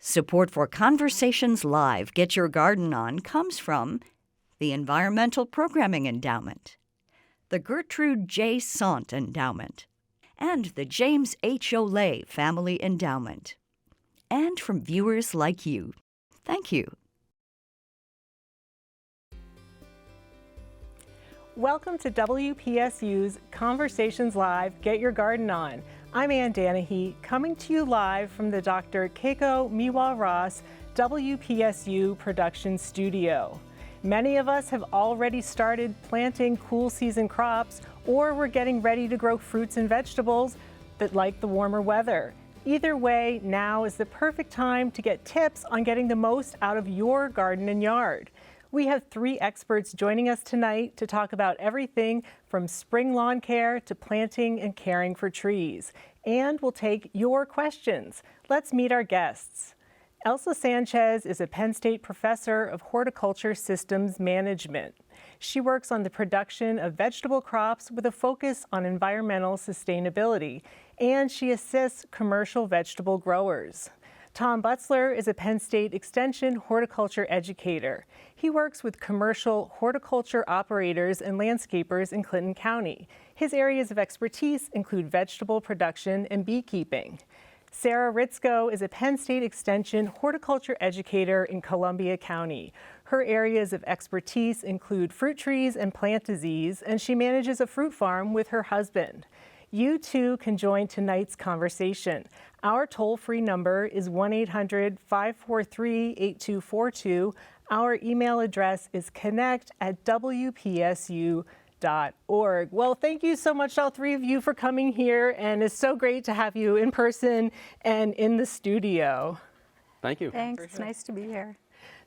Support for Conversations Live, Get Your Garden On comes from the Environmental Programming Endowment, the Gertrude J. Sant Endowment, and the James H. Olay Family Endowment, and from viewers like you. Thank you. Welcome to WPSU's Conversations Live, Get Your Garden On. I'm Ann Danahy, coming to you live from the Dr. Keiko Miwa-Ross WPSU production studio. Many of us have already started planting cool season crops, or we're getting ready to grow fruits and vegetables that like the warmer weather. Either way, now is the perfect time to get tips on getting the most out of your garden and yard. We have 3 experts joining us tonight to talk about everything from spring lawn care to planting and caring for trees. And we'll take your questions. Let's meet our guests. Elsa Sanchez is a Penn State professor of horticulture systems management. She works on the production of vegetable crops with a focus on environmental sustainability, and she assists commercial vegetable growers. Tom Butzler is a Penn State Extension horticulture educator. He works with commercial horticulture operators and landscapers in Clinton County. His areas of expertise include vegetable production and beekeeping. Sarah Ritzko is a Penn State Extension horticulture educator in Columbia County. Her areas of expertise include fruit trees and plant disease, and she manages a fruit farm with her husband. You too can join tonight's conversation. Our toll-free number is 1-800-543-8242. Our email address is connect@wpsu.org. Well, thank you so much, all 3 of you, for coming here, and it's so great to have you in person and in the studio. Thank you. Thanks. It's nice to be here.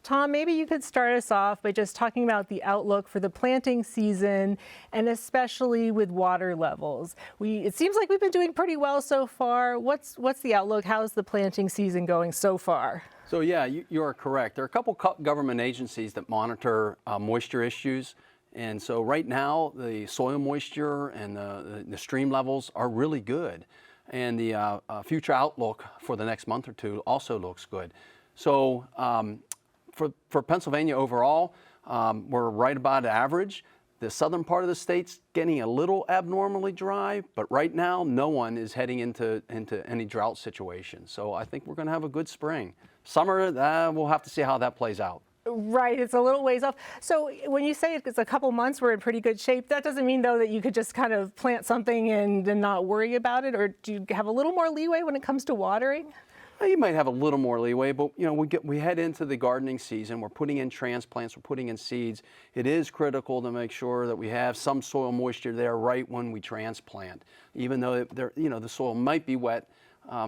Tom, maybe you could start us off by just talking about the outlook for the planting season, and especially with water levels. It seems like we've been doing pretty well so far. What's the outlook? How's the planting season going so far? So yeah, you are correct. There are a couple government agencies that monitor moisture issues. And so right now, the soil moisture and the stream levels are really good. And the future outlook for the next month or two also looks good. So for Pennsylvania overall, we're right about average. The southern part of the state's getting a little abnormally dry, but right now no one is heading into any drought situation. So I think we're going to have a good spring. Summer, we'll have to see how that plays out. Right, it's a little ways off. So when you say it's a couple months we're in pretty good shape, that doesn't mean though that you could just kind of plant something and not worry about it, or do you have a little more leeway when it comes to watering? You might have a little more leeway, but you know, we head into the gardening season. We're putting in transplants, we're putting in seeds. It is critical to make sure that we have some soil moisture there right when we transplant. Even though the soil might be wet,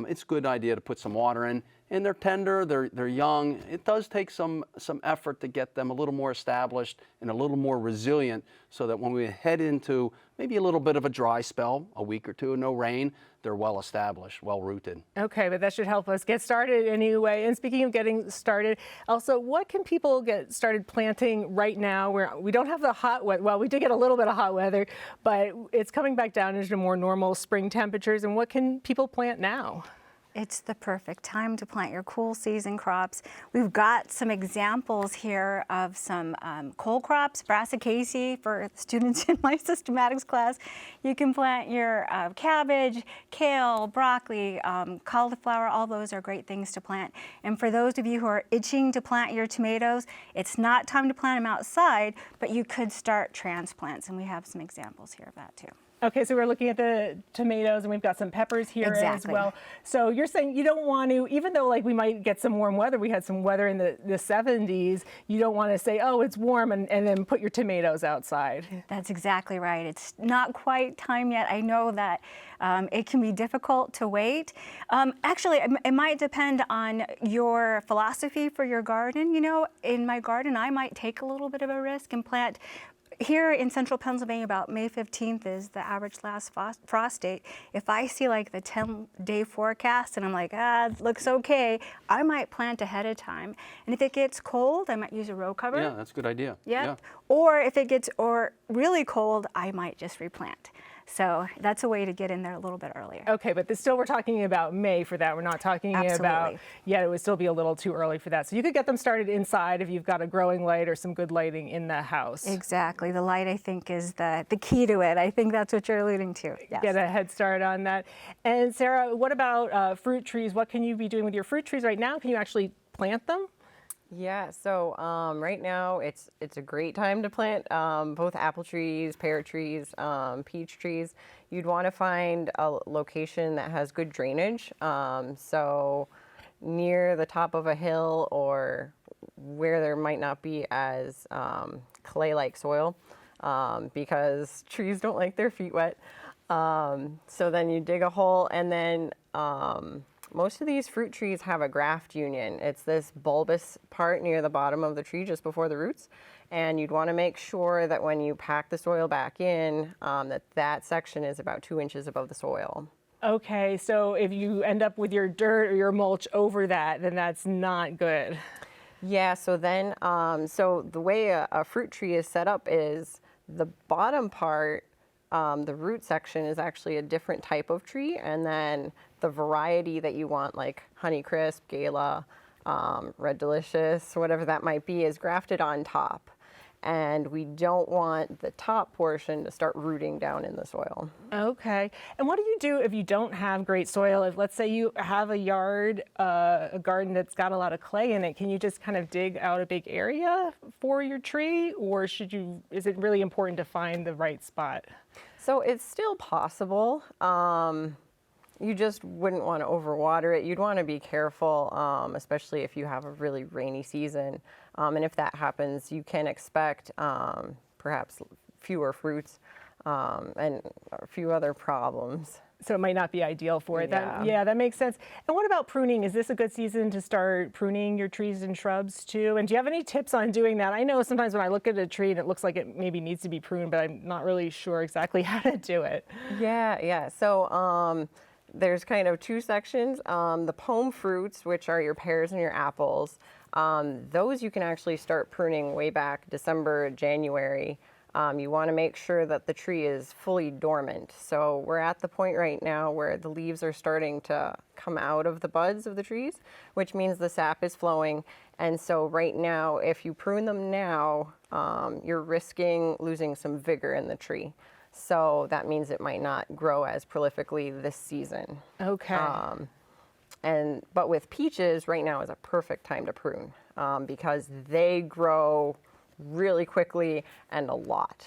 it's a good idea to put some water in. And they're tender, they're young. It does take some effort to get them a little more established and a little more resilient, so that when we head into maybe a little bit of a dry spell, a week or two of no rain, they're well established, well rooted. Okay, but that should help us get started anyway. And speaking of getting started, also, what can people get started planting right now where we don't have the hot weather? Well, we did get a little bit of hot weather, but it's coming back down into more normal spring temperatures. And what can people plant now? It's the perfect time to plant your cool season crops. We've got some examples here of some cold crops, Brassicaceae for students in my systematics class. You can plant your cabbage, kale, broccoli, cauliflower. All those are great things to plant. And for those of you who are itching to plant your tomatoes, it's not time to plant them outside, but you could start transplants, and we have some examples here of that too. Okay, so we're looking at the tomatoes, and we've got some peppers here as well. So you're saying you don't want to, even though like we might get some warm weather, we had some weather in the 70s, you don't want to say, oh, it's warm, and then put your tomatoes outside. That's exactly right. It's not quite time yet. I know that it can be difficult to wait. Actually, it might depend on your philosophy for your garden. You know, in my garden, I might take a little bit of a risk and plant. Here in central Pennsylvania, about May 15th is the average last frost date. If I see like the 10-day forecast and I'm like, it looks okay, I might plant ahead of time. And if it gets cold, I might use a row cover. Yeah, that's a good idea. Yep. Yeah. Or if it gets really cold, I might just replant. So that's a way to get in there a little bit earlier. Okay, but still we're talking about May for that. We're not talking about, yeah, it would still be a little too early for that. So you could get them started inside if you've got a growing light or some good lighting in the house. Exactly. The light, I think, is the key to it. I think that's what you're alluding to. Yes. Get a head start on that. And Sarah, what about fruit trees? What can you be doing with your fruit trees right now? Can you actually plant them? Yeah, so right now it's a great time to plant both apple trees, pear trees, peach trees. You'd want to find a location that has good drainage, so near the top of a hill or where there might not be as clay-like soil, because trees don't like their feet wet. So then you dig a hole, and then most of these fruit trees have a graft union. It's this bulbous part near the bottom of the tree just before the roots. And you'd want to make sure that when you pack the soil back in, that section is about 2 inches above the soil. Okay, so if you end up with your dirt or your mulch over that, then that's not good. Yeah, so then, so the way a fruit tree is set up is the bottom part, the root section is actually a different type of tree, and then the variety that you want, like Honeycrisp, Gala, Red Delicious, whatever that might be, is grafted on top. And we don't want the top portion to start rooting down in the soil. Okay. And what do you do if you don't have great soil? If, let's say, you have a yard, a garden that's got a lot of clay in it, can you just kind of dig out a big area for your tree? Or is it really important to find the right spot? So it's still possible. You just wouldn't want to overwater it. You'd want to be careful, especially if you have a really rainy season. And if that happens, you can expect perhaps fewer fruits and a few other problems. So it might not be ideal for it. Yeah. That makes sense. And what about pruning? Is this a good season to start pruning your trees and shrubs too? And do you have any tips on doing that? I know sometimes when I look at a tree and it looks like it maybe needs to be pruned, but I'm not really sure exactly how to do it. Yeah. So there's kind of two sections. The pome fruits, which are your pears and your apples, those you can actually start pruning way back December, January. You want to make sure that the tree is fully dormant. So we're at the point right now where the leaves are starting to come out of the buds of the trees, which means the sap is flowing. And so right now, if you prune them now, you're risking losing some vigor in the tree. So that means it might not grow as prolifically this season. Okay. But with peaches, right now is a perfect time to prune because they grow really quickly and a lot.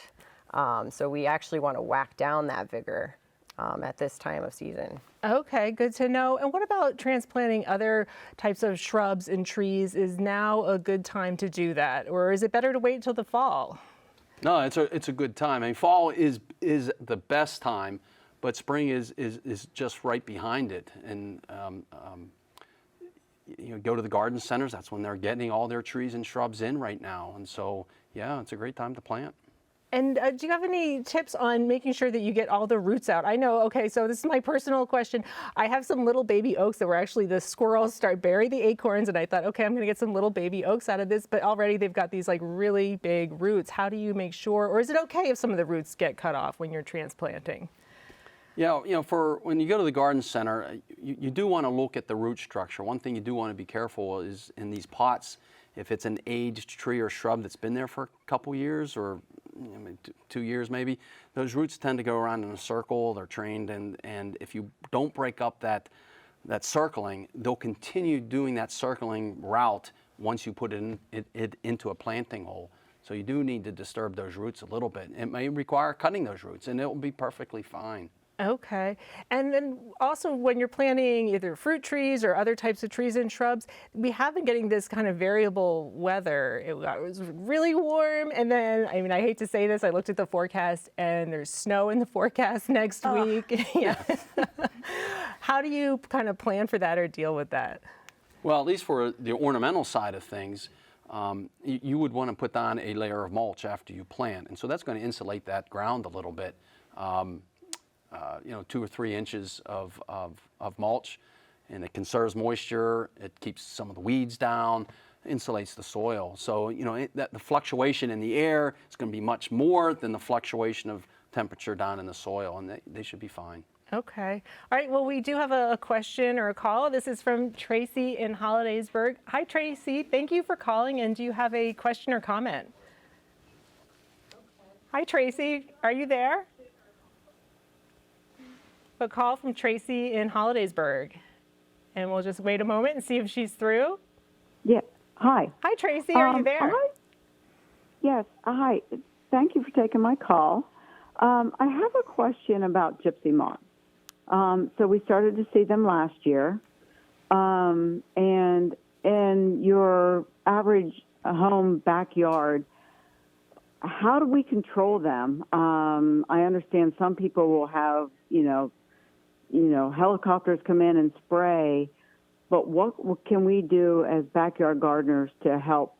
So we actually want to whack down that vigor at this time of season. Okay, good to know. And what about transplanting other types of shrubs and trees? Is now a good time to do that? Or is it better to wait until the fall? No, it's a good time. I mean, fall is the best time, but spring is just right behind it. And go to the garden centers. That's when they're getting all their trees and shrubs in right now. And so, yeah, it's a great time to plant. And do you have any tips on making sure that you get all the roots out? I know, okay, so this is my personal question. I have some little baby oaks that were actually the squirrels bury the acorns, and I thought, okay, I'm gonna get some little baby oaks out of this, but already they've got these like really big roots. How do you make sure, or is it okay if some of the roots get cut off when you're transplanting? Yeah, for when you go to the garden center, you do want to look at the root structure. One thing you do want to be careful is in these pots, if it's an aged tree or shrub that's been there for a couple years or 2 years maybe, those roots tend to go around in a circle. They're trained, and if you don't break up that circling, they'll continue doing that circling route once you put it into a planting hole. So you do need to disturb those roots a little bit. It may require cutting those roots, and it will be perfectly fine. Okay. And then also when you're planting either fruit trees or other types of trees and shrubs, we have been getting this kind of variable weather. It was really warm, and then, I mean, I hate to say this, I looked at the forecast and there's snow in the forecast next week. Yeah. How do you kind of plan for that or deal with that? Well, at least for the ornamental side of things, you would want to put on a layer of mulch after you plant. And so that's going to insulate that ground a little bit. 2 or 3 inches of mulch, and it conserves moisture. It keeps some of the weeds down, insulates the soil. So, the fluctuation in the air is going to be much more than the fluctuation of temperature down in the soil, and they should be fine. Okay. All right. Well, we do have a question or a call. This is from Tracy in Hollidaysburg. Hi, Tracy. Thank you for calling. And do you have a question or comment? Hi, Tracy. Are you there? A call from Tracy in Hollidaysburg. And we'll just wait a moment and see if she's through. Yeah. Hi. Hi, Tracy. Are you there? Yes. Hi. Thank you for taking my call. I have a question about gypsy moths. So we started to see them last year. And in your average home backyard, how do we control them? I understand some people will have, helicopters come in and spray, but what can we do as backyard gardeners to help,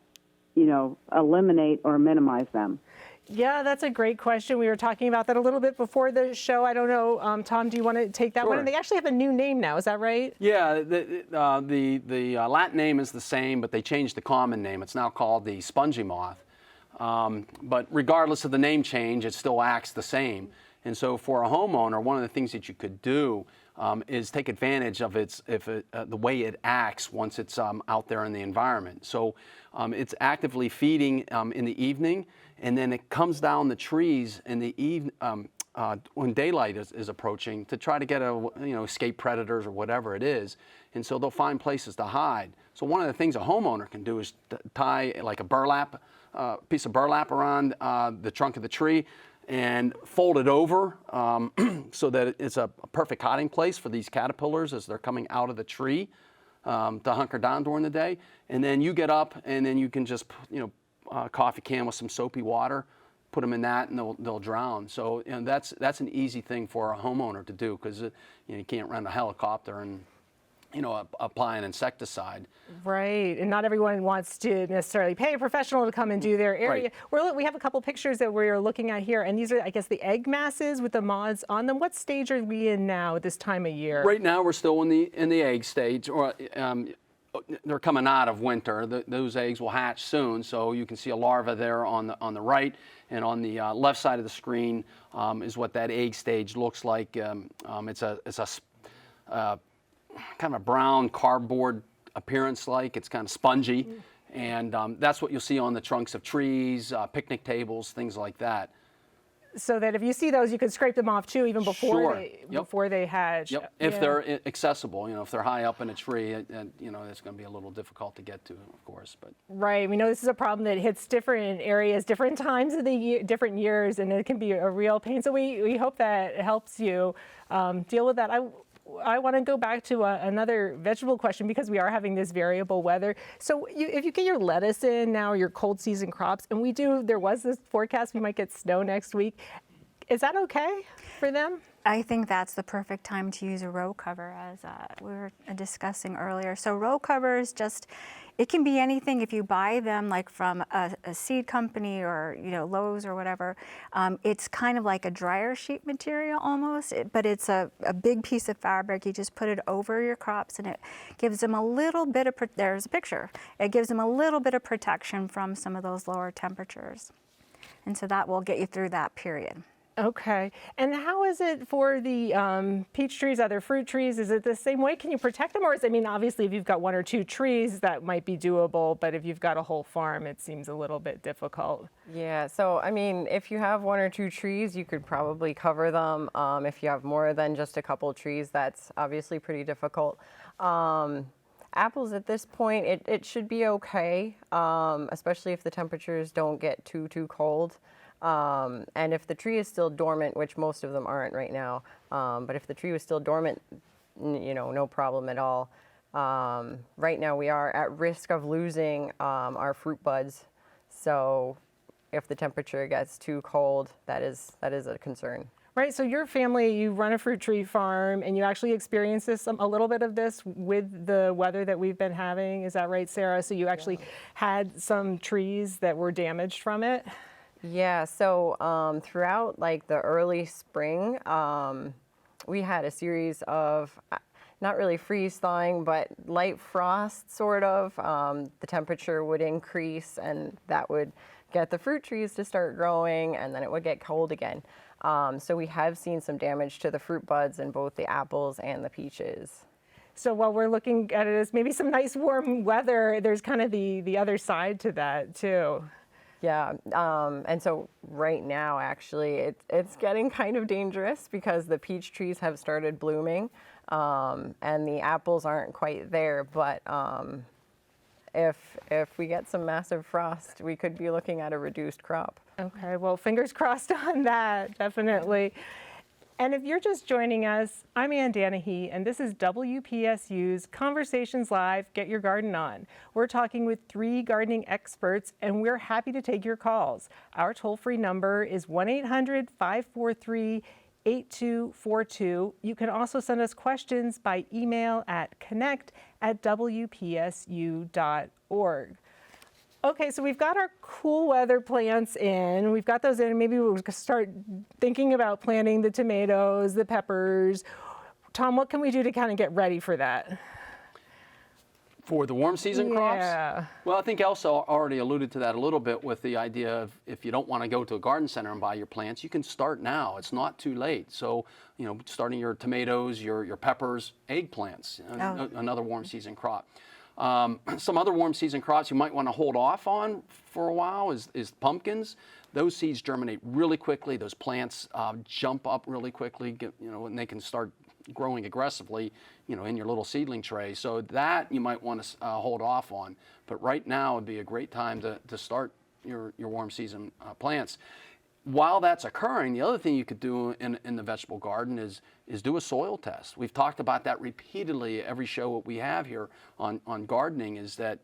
eliminate or minimize them? Yeah, that's a great question. We were talking about that a little bit before the show. I don't know, Tom, do you want to take that one? And they actually have a new name now, is that right? Yeah, the Latin name is the same, but they changed the common name. It's now called the Spongy Moth. But regardless of the name change, it still acts the same. And so for a homeowner, one of the things that you could do is take advantage of the way it acts once it's out there in the environment. So it's actively feeding in the evening, and then it comes down the trees in the when daylight is approaching to try to get escape predators or whatever it is. And so they'll find places to hide. So one of the things a homeowner can do is tie like a piece of burlap around the trunk of the tree and fold it over so that it's a perfect hiding place for these caterpillars as they're coming out of the tree to hunker down during the day. And then you get up and then you can just, coffee can with some soapy water, put them in that, and they'll drown. So that's an easy thing for a homeowner to do, because you can't run a helicopter and apply an insecticide. Right, and not everyone wants to necessarily pay a professional to come and do their area. Right. We have a couple pictures that we're looking at here, and these are, I guess, the egg masses with the moths on them. What stage are we in now at this time of year? Right now we're still in the egg stage, or they're coming out of winter. Those eggs will hatch soon, so you can see a larva there on the right, and on the left side of the screen is what that egg stage looks like. It's a kind of a brown cardboard appearance, like it's kind of spongy, and that's what you'll see on the trunks of trees, picnic tables, things like that. So that if you see those, you can scrape them off too, even before before they hatch. Yep. If they're accessible, if they're high up in a tree, it's going to be a little difficult to get to, of course. But right, we know this is a problem that hits different areas, different times of the year, different years, and it can be a real pain. So we hope that helps you deal with that. I want to go back to another vegetable question, because we are having this variable weather. So if you get your lettuce in now, your cold season crops, and there was this forecast we might get snow next week. Is that okay for them? I think that's the perfect time to use a row cover, as we were discussing earlier. So row covers, it can be anything. If you buy them like from a seed company or Lowe's or whatever, it's kind of like a dryer sheet material almost, but it's a big piece of fabric. You just put it over your crops, and it gives them a little bit of, there's a picture, it gives them a little bit of protection from some of those lower temperatures. And so that will get you through that period. Okay. And how is it for the peach trees, other fruit trees? Is it the same way? Can you protect them? Or obviously if you've got one or two trees, that might be doable, but if you've got a whole farm, it seems a little bit difficult. Yeah, so if you have one or two trees, you could probably cover them. If you have more than just a couple trees, that's obviously pretty difficult. Apples at this point, it should be okay, especially if the temperatures don't get too cold. And if the tree is still dormant, which most of them aren't right now, but if the tree was still dormant, no problem at all. Right now we are at risk of losing our fruit buds. So if the temperature gets too cold, that is a concern. Right, so your family, you run a fruit tree farm, and you actually experience a little bit of this with the weather that we've been having. Is that right, Sarah? So you actually had some trees that were damaged from it? Yeah, so throughout the early spring, we had a series of, not really freeze thawing, but light frost sort of. The temperature would increase, and that would get the fruit trees to start growing, and then it would get cold again. So we have seen some damage to the fruit buds in both the apples and the peaches. So while we're looking at it as maybe some nice warm weather, there's kind of the other side to that too. Yeah, and so right now, actually, it's getting kind of dangerous because the peach trees have started blooming, and the apples aren't quite there. But if we get some massive frost, we could be looking at a reduced crop. Okay, well, fingers crossed on that, definitely. And if you're just joining us, I'm Ann Danahy, and this is WPSU's Conversations Live, Get Your Garden On. We're talking with 3 gardening experts, and we're happy to take your calls. Our toll-free number is 1-800-543-8242. You can also send us questions by email at connect@wpsu.org. Okay, so we've got our cool weather plants in. We've got those in. Maybe we'll start thinking about planting the tomatoes, the peppers. Tom, what can we do to kind of get ready for that? For the warm season crops? Yeah. Well, I think Elsa already alluded to that a little bit with the idea of if you don't want to go to a garden center and buy your plants, you can start now. It's not too late. So, starting your tomatoes, your peppers, eggplants, another warm season crop. Some other warm season crops you might want to hold off on for a while is pumpkins. Those seeds germinate really quickly. Those plants jump up really quickly, and they can start growing aggressively, in your little seedling tray. So that you might want to hold off on. But right now would be a great time to start your warm season plants. While that's occurring, the other thing you could do in the vegetable garden is do a soil test. We've talked about that repeatedly every show that we have here on gardening is that,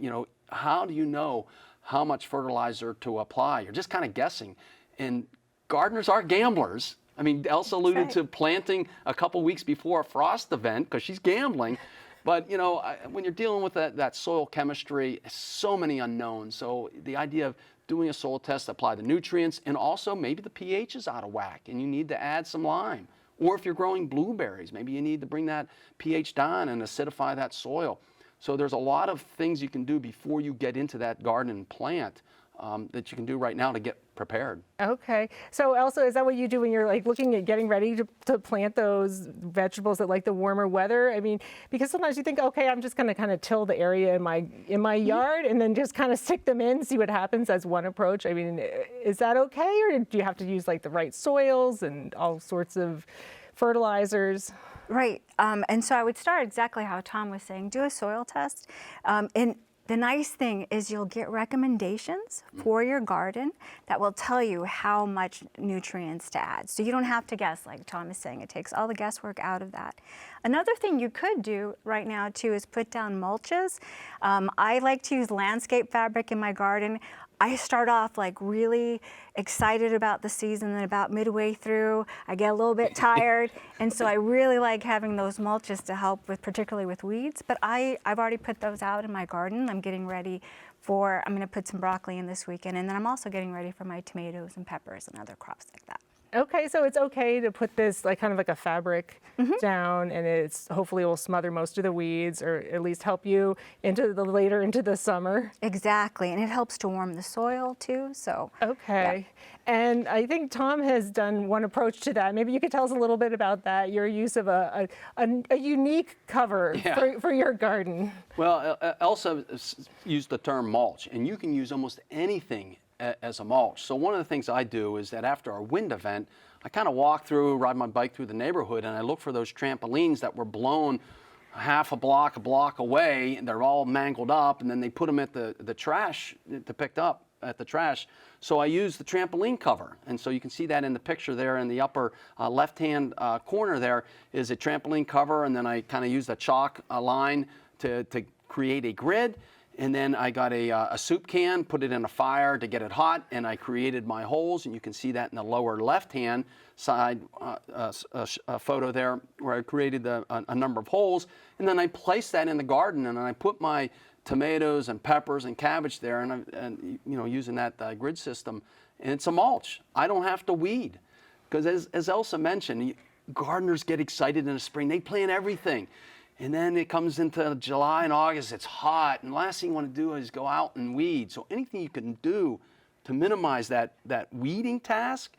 how do you know how much fertilizer to apply? You're just kind of guessing. And gardeners are gamblers. I mean, Elsa alluded to planting a couple weeks before a frost event because she's gambling. But, when you're dealing with that soil chemistry, so many unknowns. So the idea of doing a soil test, apply the nutrients, and also maybe the pH is out of whack and you need to add some lime. Or if you're growing blueberries, maybe you need to bring that pH down and acidify that soil. So there's a lot of things you can do before you get into that garden and plant that you can do right now to get prepared. Okay. So Elsa, is that what you do when you're looking at getting ready to plant those vegetables that like the warmer weather? I mean, because sometimes you think, okay, I'm just going to kind of till the area in my yard and then just kind of stick them in, see what happens as one approach. I mean, is that okay? Or do you have to use the right soils and all sorts of fertilizers? Right. And so I would start exactly how Tom was saying, do a soil test. And the nice thing is you'll get recommendations for your garden that will tell you how much nutrients to add. So you don't have to guess, like Tom is saying. It takes all the guesswork out of that. Another thing you could do right now too is put down mulches. I like to use landscape fabric in my garden. I start off really excited about the season, and about midway through, I get a little bit tired, and so I really like having those mulches to help with, particularly with weeds. But I've already put those out in my garden. I'm getting ready I'm going to put some broccoli in this weekend, and then I'm also getting ready for my tomatoes and peppers and other crops like that. Okay, so it's okay to put this kind of like a fabric down, and it's hopefully will smother most of the weeds, or at least help you later into the summer. Exactly, and it helps to warm the soil too. So okay, yeah. And I think Tom has done one approach to that. Maybe you could tell us a little bit about that. Your use of a unique cover for your garden. Well, Elsa used the term mulch, and you can use almost anything as a mulch. So one of the things I do is that after our wind event, I kind of ride my bike through the neighborhood, and I look for those trampolines that were blown half a block away, and they're all mangled up, and then they put them at the trash to pick up at the trash. So I use the trampoline cover, and so you can see that in the picture there in the upper left-hand corner there is a trampoline cover, and then I kind of use a chalk line to create a grid. And then I got a soup can, put it in a fire to get it hot, and I created my holes, and you can see that in the lower left-hand side photo there, where I created a number of holes, and then I placed that in the garden, and I put my tomatoes and peppers and cabbage there, and using that grid system, and it's a mulch. I don't have to weed, because as Elsa mentioned, gardeners get excited in the spring. They plant everything. And then it comes into July and August, it's hot, and the last thing you want to do is go out and weed. So anything you can do to minimize that weeding task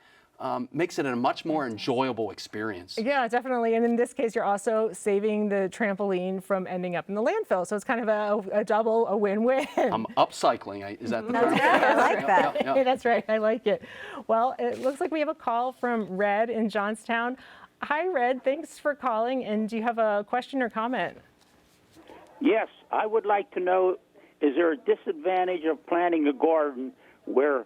makes it a much more enjoyable experience. Yeah, definitely. And in this case, you're also saving the trampoline from ending up in the landfill. So it's kind of a win-win. I'm upcycling. Is that the term? I like that. Yeah, that's right. I like it. Well, it looks like we have a call from Red in Johnstown. Hi, Red. Thanks for calling. And do you have a question or comment? Yes, I would like to know, is there a disadvantage of planting a garden where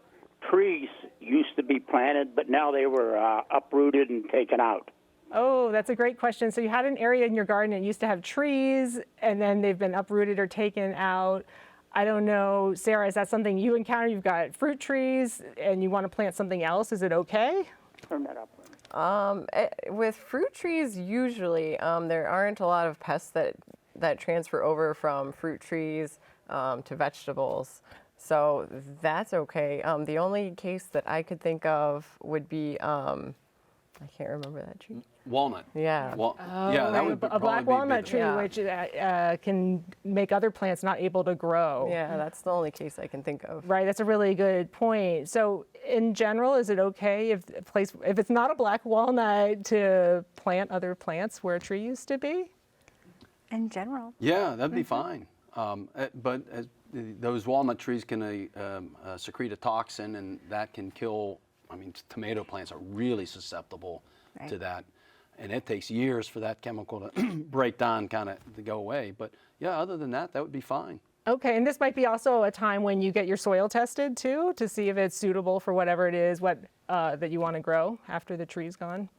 trees used to be planted, but now they were uprooted and taken out? Oh, that's a great question. So you had an area in your garden that used to have trees, and then they've been uprooted or taken out. I don't know, Sarah, is that something you encounter? You've got fruit trees, and you want to plant something else. Is it okay? Turn that up. With fruit trees, usually there aren't a lot of pests that transfer over from fruit trees to vegetables. So that's okay. The only case that I could think of would be, I can't remember that tree. Walnut. Yeah. Yeah, that would A black walnut tree, Yeah. which can make other plants not able to grow. Yeah, that's the only case I can think of. Right, that's a really good point. So in general, is it okay if it's not a black walnut to plant other plants where a tree used to be? In general. Yeah, that'd be fine. But those walnut trees can secrete a toxin, and that can kill. I mean, tomato plants are really susceptible to that, and it takes years for that chemical to break down, kind of to go away. But yeah, other than that, that would be fine. Okay, and this might be also a time when you get your soil tested too, to see if it's suitable for whatever it is that you want to grow after the tree's gone.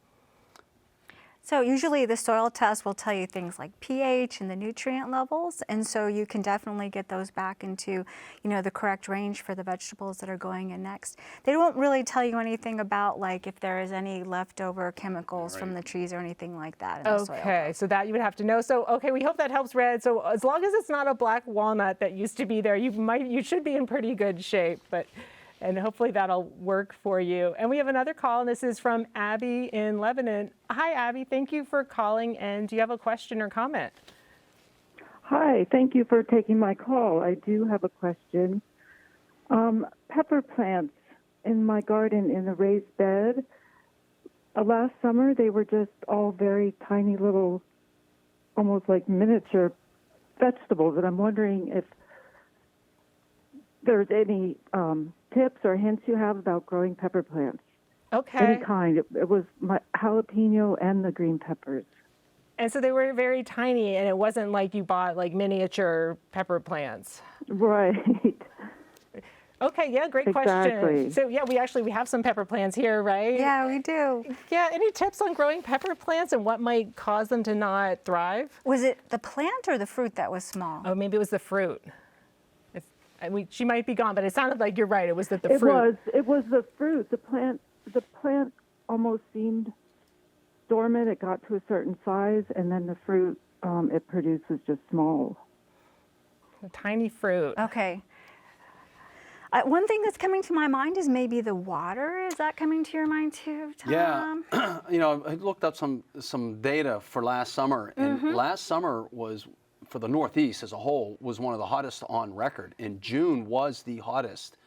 So usually the soil test will tell you things like pH and the nutrient levels, and so you can definitely get those back into, the correct range for the vegetables that are going in next. They won't really tell you anything about like if there is any leftover chemicals from the trees or anything like that in the soil. Okay, so that you would have to know. So okay, we hope that helps, Red. So as long as it's not a black walnut that used to be there, you should be in pretty good shape. And hopefully that'll work for you. And we have another call, and this is from Abby in Lebanon. Hi, Abby. Thank you for calling. And do you have a question or comment? Hi, thank you for taking my call. I do have a question. Pepper plants in my garden in a raised bed. Last summer, they were just all very tiny little, almost like miniature vegetables. And I'm wondering if there's any tips or hints you have about growing pepper plants. Okay. Any kind. It was my jalapeno and the green peppers. And so they were very tiny, and it wasn't like you bought like miniature pepper plants. Right. Okay, yeah, great Exactly. question. So yeah, we have some pepper plants here, right? Yeah, we do. Yeah, any tips on growing pepper plants and what might cause them to not thrive? Was it the plant or the fruit that was small? Oh, maybe it was the fruit. She might be gone, but it sounded like you're right. It was the fruit. It was the fruit. The plant almost seemed dormant. It got to a certain size, and then the fruit it produced was just small. A tiny fruit. Okay. One thing that's coming to my mind is maybe the water. Is that coming to your mind too, Tom? Yeah. I looked up some data for last summer, and last summer was, for the Northeast as a whole, was one of the hottest on record. And June was the hottest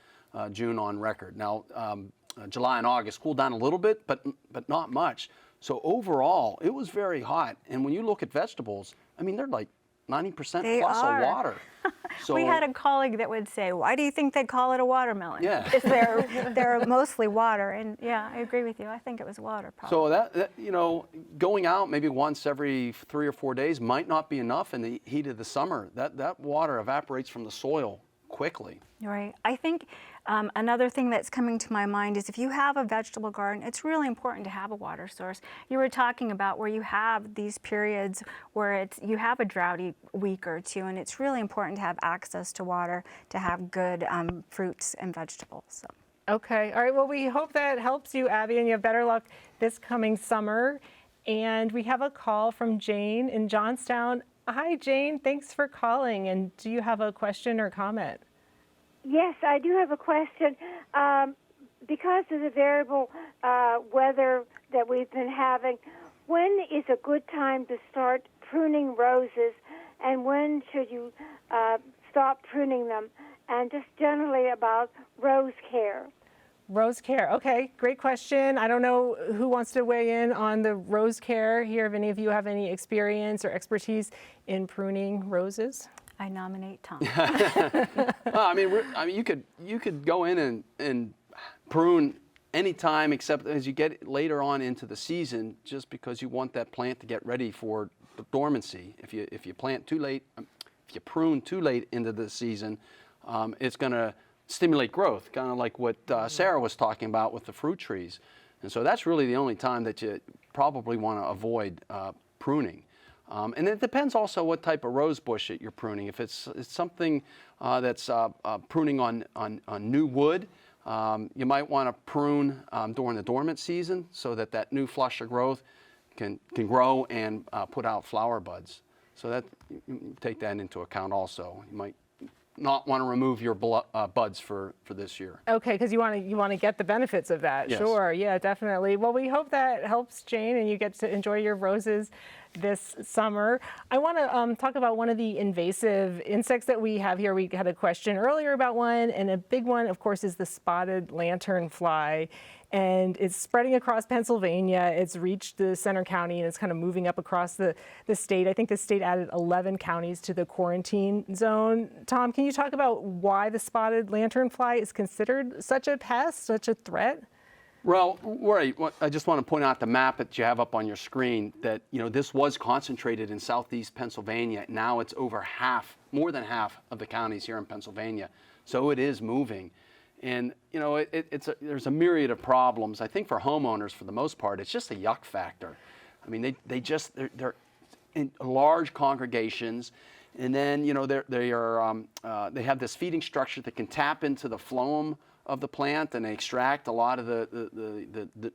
June on record. Now, July and August cooled down a little bit, but not much. So overall, it was very hot. And when you look at vegetables, I mean, they're like 90% plus of water. So, we had a colleague that would say, "Why do you think they call it a watermelon?" Yeah. Because they're mostly water, and yeah, I agree with you. I think it was water. Probably. So that going out maybe once every 3 or 4 days might not be enough in the heat of the summer. That water evaporates from the soil quickly. Right. I think another thing that's coming to my mind is if you have a vegetable garden, it's really important to have a water source. You were talking about where you have these periods where you have a droughty week or two, and it's really important to have access to water to have good fruits and vegetables. So. Okay. All right. Well, we hope that helps you, Abby, and you have better luck this coming summer. And we have a call from Jane in Johnstown. Hi, Jane. Thanks for calling. And do you have a question or comment? Yes, I do have a question. Because of the variable weather that we've been having, when is a good time to start pruning roses, and when should you stop pruning them? And just generally about rose care. Rose care. Okay, great question. I don't know who wants to weigh in on the rose care here. If any of you have any experience or expertise in pruning roses? I nominate Tom. I mean, you could go in and prune anytime except as you get later on into the season, just because you want that plant to get ready for the dormancy. If you plant too late, if you prune too late into the season, it's going to stimulate growth, kind of like what Sarah was talking about with the fruit trees. And so that's really the only time that you probably want to avoid pruning. And it depends also what type of rose bush that you're pruning. If it's something that's pruning on new wood, you might want to prune during the dormant season so that new flush of growth can grow and put out flower buds. So that you take that into account also. You might not want to remove your buds for this year. Okay, because you want to get the benefits of that. Yes. Sure, yeah, definitely. Well, we hope that helps, Jane, and you get to enjoy your roses this summer. I want to talk about one of the invasive insects that we have here. We had a question earlier about one, and a big one, of course, is the spotted lanternfly. And it's spreading across Pennsylvania. It's reached the center county, and it's kind of moving up across the state. I think the state added 11 counties to the quarantine zone. Tom, can you talk about why the spotted lanternfly is considered such a pest, such a threat? Well, right. I just want to point out the map that you have up on your screen that, this was concentrated in southeast Pennsylvania. Now it's over more than half of the counties here in Pennsylvania. So it is moving. And, there's a myriad of problems. I think for homeowners, for the most part, it's just a yuck factor. I mean, they're in large congregations. And then, they have this feeding structure that can tap into the phloem of the plant, and they extract a lot of the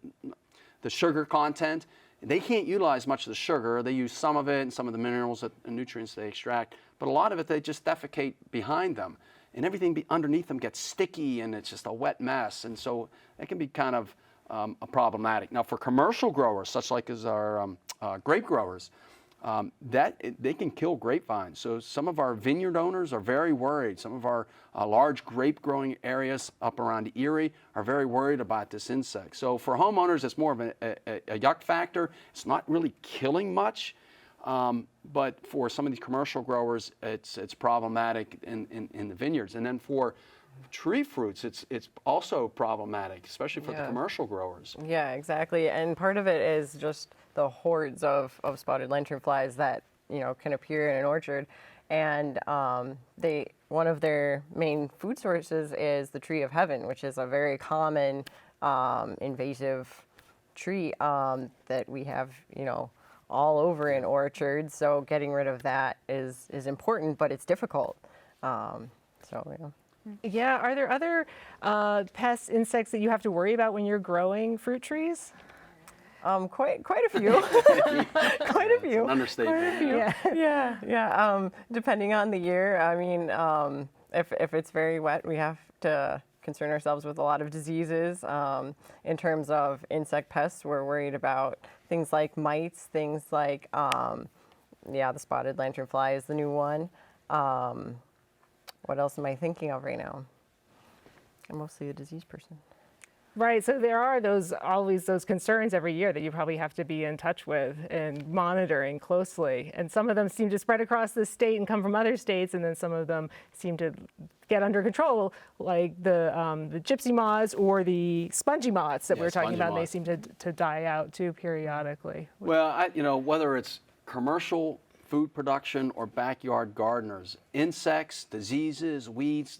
sugar content. They can't utilize much of the sugar. They use some of it and some of the minerals and nutrients they extract, but a lot of it they just defecate behind them, and everything underneath them gets sticky, and it's just a wet mess. And so it can be kind of problematic. Now, for commercial growers, such like as our grape growers, they can kill grapevines. So some of our vineyard owners are very worried. Some of our large grape growing areas up around Erie are very worried about this insect. So for homeowners, it's more of a yuck factor. It's not really killing much, but for some of these commercial growers, it's problematic in the vineyards. And then for tree fruits, it's also problematic, especially for the commercial growers. Yeah, exactly. And part of it is just the hordes of spotted lanternflies that can appear in an orchard, and one of their main food sources is the tree of heaven, which is a very common invasive tree that we have all over in orchards. So getting rid of that is important, but it's difficult. Yeah, are there other pests, insects that you have to worry about when you're growing fruit trees? Quite a few. Quite a few. It's an understatement. Yeah. Depending on the year, I mean, if it's very wet, we have to concern ourselves with a lot of diseases. In terms of insect pests, we're worried about things like mites, things like, the spotted lanternfly is the new one. What else am I thinking of right now? I'm mostly a disease person. Right, so there are always those concerns every year that you probably have to be in touch with and monitoring closely. And some of them seem to spread across the state and come from other states, and then some of them seem to get under control, like the gypsy moths or the spongy moths that we were talking about. And they seem to die out too periodically. Well, whether it's commercial food production or backyard gardeners, insects, diseases, weeds,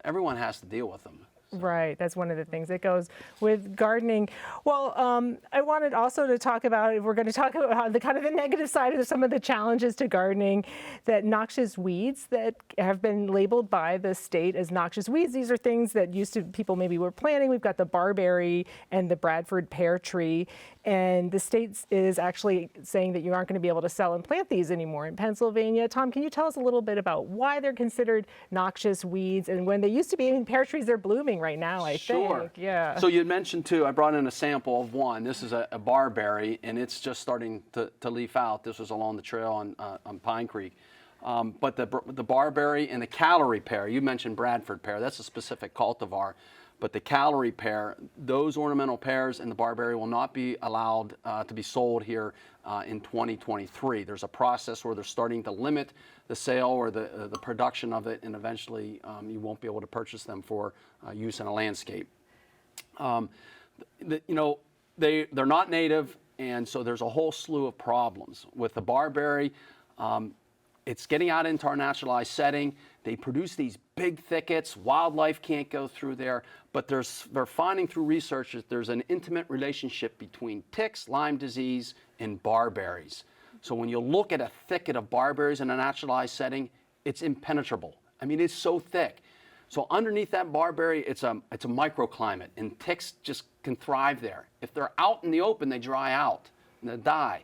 everyone has to deal with them. Right, that's one of the things that goes with gardening. Well, I wanted also to talk about, if we're going to talk about the kind of the negative side of some of the challenges to gardening, that noxious weeds that have been labeled by the state as noxious weeds. These are things that people maybe were planting. We've got the barberry and the Bradford pear tree, and the state is actually saying that you aren't going to be able to sell and plant these anymore in Pennsylvania. Tom, can you tell us a little bit about why they're considered noxious weeds, and when they used to be, pear trees are blooming right now, I think. Yeah. So you mentioned too, I brought in a sample of one. This is a barberry, and it's just starting to leaf out. This was along the trail on Pine Creek. But the barberry and the calorie pear, you mentioned Bradford pear, that's a specific cultivar. But the calorie pear, those ornamental pears and the barberry will not be allowed to be sold here in 2023. There's a process where they're starting to limit the sale or the production of it, and eventually you won't be able to purchase them for use in a landscape. You know, they're not native, and so there's a whole slew of problems. With the barberry, it's getting out into our naturalized setting. They produce these big thickets. Wildlife can't go through there, but they're finding through research that there's an intimate relationship between ticks, Lyme disease, and barberries. So when you look at a thicket of barberries in a naturalized setting, it's impenetrable. I mean, it's so thick. So underneath that barberry, it's a microclimate, and ticks just can thrive there. If they're out in the open, they dry out and they die.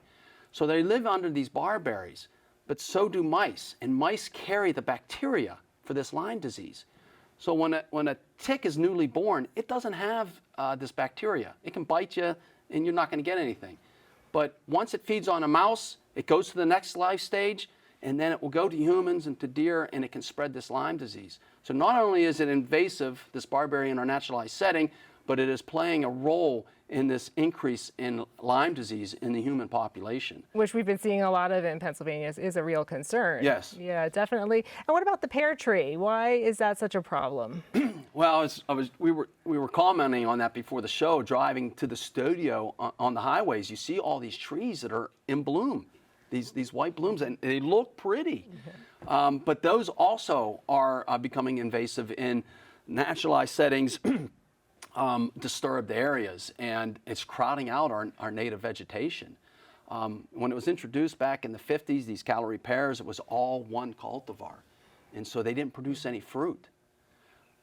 So they live under these barberries, but so do mice, and mice carry the bacteria for this Lyme disease. So when a tick is newly born, it doesn't have this bacteria. It can bite you, and you're not going to get anything. But once it feeds on a mouse, it goes to the next life stage, and then it will go to humans and to deer, and it can spread this Lyme disease. So not only is it invasive, this barberry in our naturalized setting, but it is playing a role in this increase in Lyme disease in the human population. Which we've been seeing a lot of in Pennsylvania is a real concern. Yes. Yeah, definitely. And what about the pear tree? Why is that such a problem? Well, we were commenting on that before the show, driving to the studio on the highways. You see all these trees that are in bloom, these white blooms, and they look pretty. But those also are becoming invasive in naturalized settings, disturbed areas, and it's crowding out our native vegetation. When it was introduced back in the 50s, these calorie pears, it was all one cultivar, and so they didn't produce any fruit.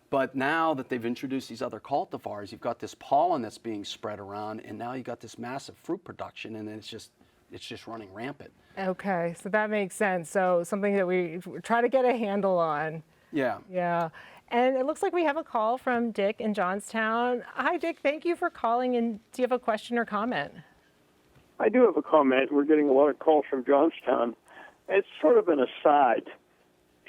But now that they've introduced these other cultivars, you've got this pollen that's being spread around, and now you've got this massive fruit production, and then it's just running rampant. Okay, so that makes sense. So something that we try to get a handle on. Yeah. Yeah. And it looks like we have a call from Dick in Johnstown. Hi, Dick. Thank you for calling. And do you have a question or comment? I do have a comment. We're getting a lot of calls from Johnstown. It's sort of an aside.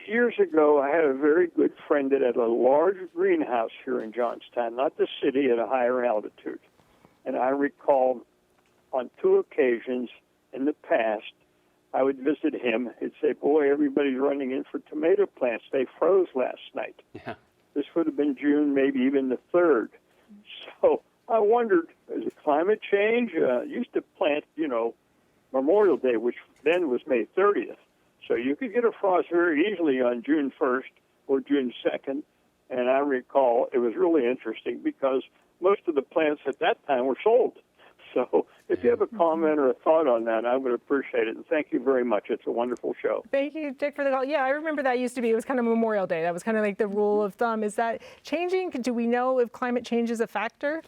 Years ago, I had a very good friend that had a large greenhouse here in Johnstown, not the city, at a higher altitude. And I recall on 2 occasions in the past, I would visit him. He'd say, boy, everybody's running in for tomato plants. They froze last night. Yeah. This would have been June, maybe even the 3rd. So I wondered, is it climate change? Used to plant, Memorial Day, which then was May 30th. So you could get a frost very easily on June 1st or June 2nd. And I recall it was really interesting because most of the plants at that time were sold. So if you have a comment or a thought on that, I would appreciate it. And thank you very much. It's a wonderful show. Thank you, Dick, for the call. Yeah, I remember that used to be, it was kind of Memorial Day. That was kind of like the rule of thumb. Is that changing? Do we know if climate change is a factor?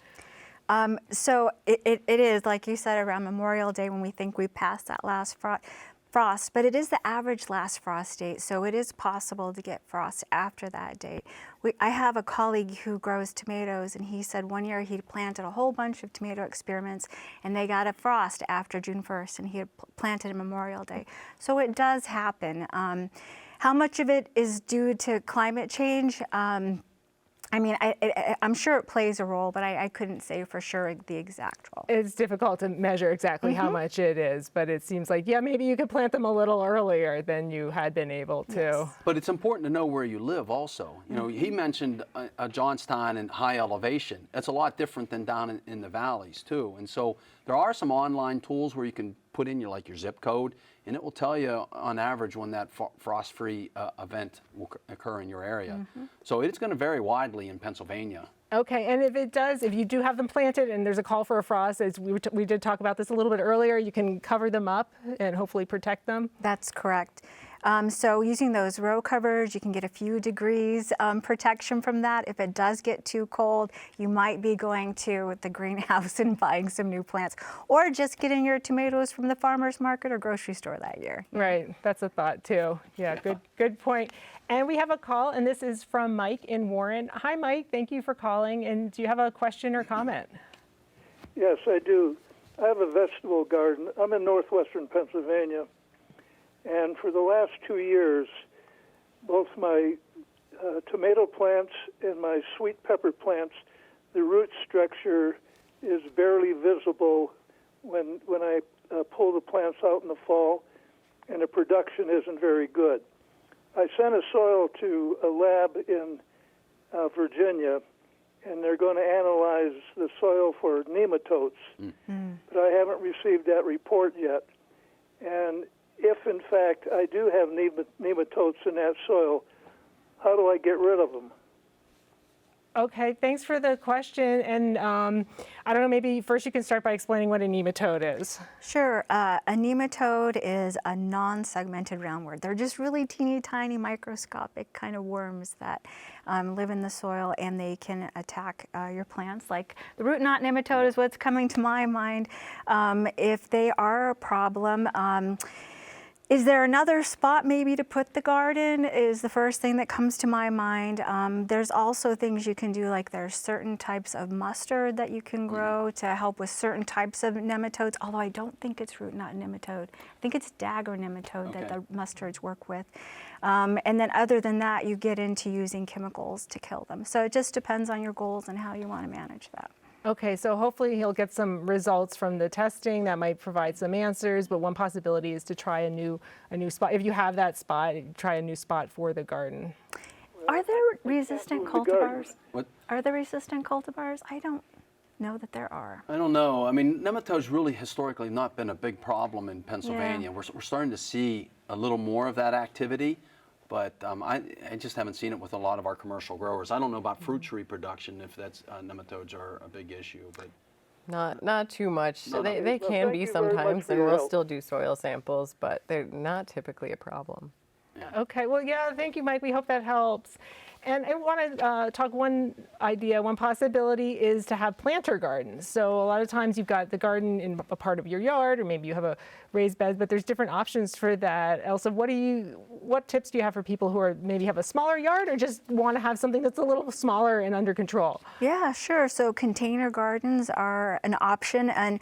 So it is, like you said, around Memorial Day when we think we passed that last frost, but it is the average last frost date, so it is possible to get frost after that date. I have a colleague who grows tomatoes, and he said one year he planted a whole bunch of tomato experiments, and they got a frost after June 1st, and he had planted a Memorial Day. So it does happen. How much of it is due to climate change? I'm sure it plays a role, but I couldn't say for sure the exact role. It's difficult to measure exactly how much it is, but it seems like, yeah, maybe you could plant them a little earlier than you had been able to. Yes. But it's important to know where you live also. He mentioned Johnstown and high elevation. That's a lot different than down in the valleys too. And so there are some online tools where you can put in your zip code, and it will tell you on average when that frost-free event will occur in your area. So it's going to vary widely in Pennsylvania. Okay, and if you do have them planted and there's a call for a frost, as we did talk about this a little bit earlier, you can cover them up and hopefully protect them? That's correct. So using those row covers, you can get a few degrees protection from that. If it does get too cold, you might be going to the greenhouse and buying some new plants, or just getting your tomatoes from the farmer's market or grocery store that year. Right, that's a thought too. Yeah, good point. And we have a call, and this is from Mike in Warren. Hi, Mike, thank you for calling. And do you have a question or comment? Yes, I do. I have a vegetable garden. I'm in northwestern Pennsylvania. And for the last 2 years, both my tomato plants and my sweet pepper plants, the root structure is barely visible when I pull the plants out in the fall, and the production isn't very good. I sent a soil to a lab in Virginia, and they're going to analyze the soil for nematodes, but I haven't received that report yet. And if, in fact, I do have nematodes in that soil, how do I get rid of them? Okay, thanks for the question. And I don't know, maybe first you can start by explaining what a nematode is. Sure. A nematode is a non-segmented roundworm. They're just really teeny tiny microscopic kind of worms that live in the soil, and they can attack your plants. Like the root knot nematode is what's coming to my mind. If they are a problem, is there another spot maybe to put the garden is the first thing that comes to my mind. There's also things you can do, like there's certain types of mustard that you can grow to help with certain types of nematodes, although I don't think it's root knot nematode. I think it's dagger nematode that the mustards work with. And then other than that, you get into using chemicals to kill them. So it just depends on your goals and how you want to manage that. Okay, so hopefully he'll get some results from the testing that might provide some answers, but one possibility is to try a new spot. If you have that spot, try a new spot for the garden. Are there resistant cultivars? What? Are there resistant cultivars? I don't know that there are. I don't know. I mean, nematodes really historically not been a big problem in Pennsylvania. Yeah. We're starting to see a little more of that activity, but I just haven't seen it with a lot of our commercial growers. I don't know about fruit tree production, if that's nematodes are a big issue, but not too much. They can thank be you very much sometimes, for and your we'll help. still do soil samples, but they're not typically a problem. Okay, well, yeah, thank you, Mike. We hope that helps. And I want to talk one possibility is to have planter gardens. So a lot of times you've got the garden in a part of your yard, or maybe you have a raised bed, but there's different options for that. Elsa, what tips do you have for people who are maybe have a smaller yard or just want to have something that's a little smaller and under control? Yeah, sure. So container gardens are an option. And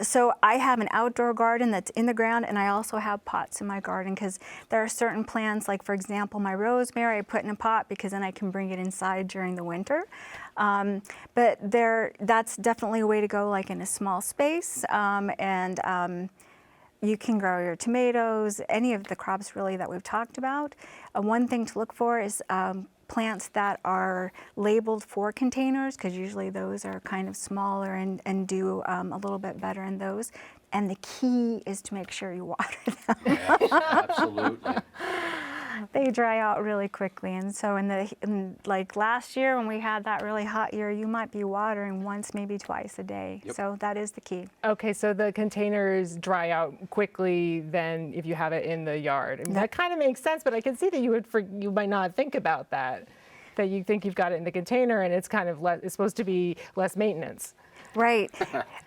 so I have an outdoor garden that's in the ground, and I also have pots in my garden because there are certain plants, like for example, my rosemary I put in a pot because then I can bring it inside during the winter. But that's definitely a way to go, like in a small space. You can grow your tomatoes, any of the crops really that we've talked about. One thing to look for is plants that are labeled for containers, because usually those are kind of smaller and do a little bit better in those. And the key is to make sure you water them. yes, absolutely. They dry out really quickly, and so like last year when we had that really hot year, you might be watering once, maybe twice a day. Yep. So that is the key. Okay, so the containers dry out quickly than if you have it in the yard. I mean, that kind of makes sense, but I can see that you might not think about that you think you've got it in the container and it's kind of it's supposed to be less maintenance. Right.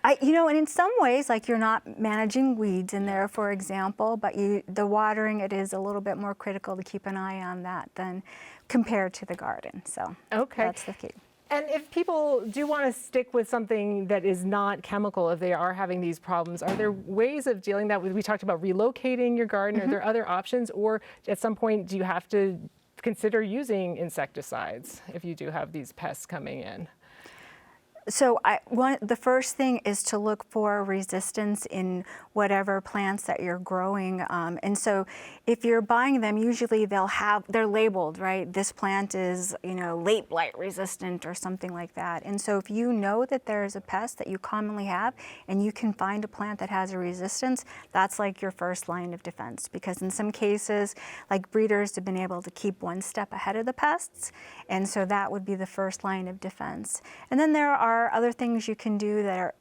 And in some ways, like you're not managing weeds in there, for example, but the watering, it is a little bit more critical to keep an eye on that than compared to the garden. So that's the key. And if people do want to stick with something that is not chemical, if they are having these problems, are there ways of dealing that with? We talked about relocating your garden. Are there other options, or at some point do you have to consider using insecticides if you do have these pests coming in? So the first thing is to look for resistance in whatever plants that you're growing. And so if you're buying them, usually they're labeled, right? This plant is, late blight resistant or something like that. And so if you know that there's a pest that you commonly have and you can find a plant that has a resistance, that's like your first line of defense. Because in some cases, like breeders have been able to keep one step ahead of the pests. And so that would be the first line of defense. And then there are other things you can do that are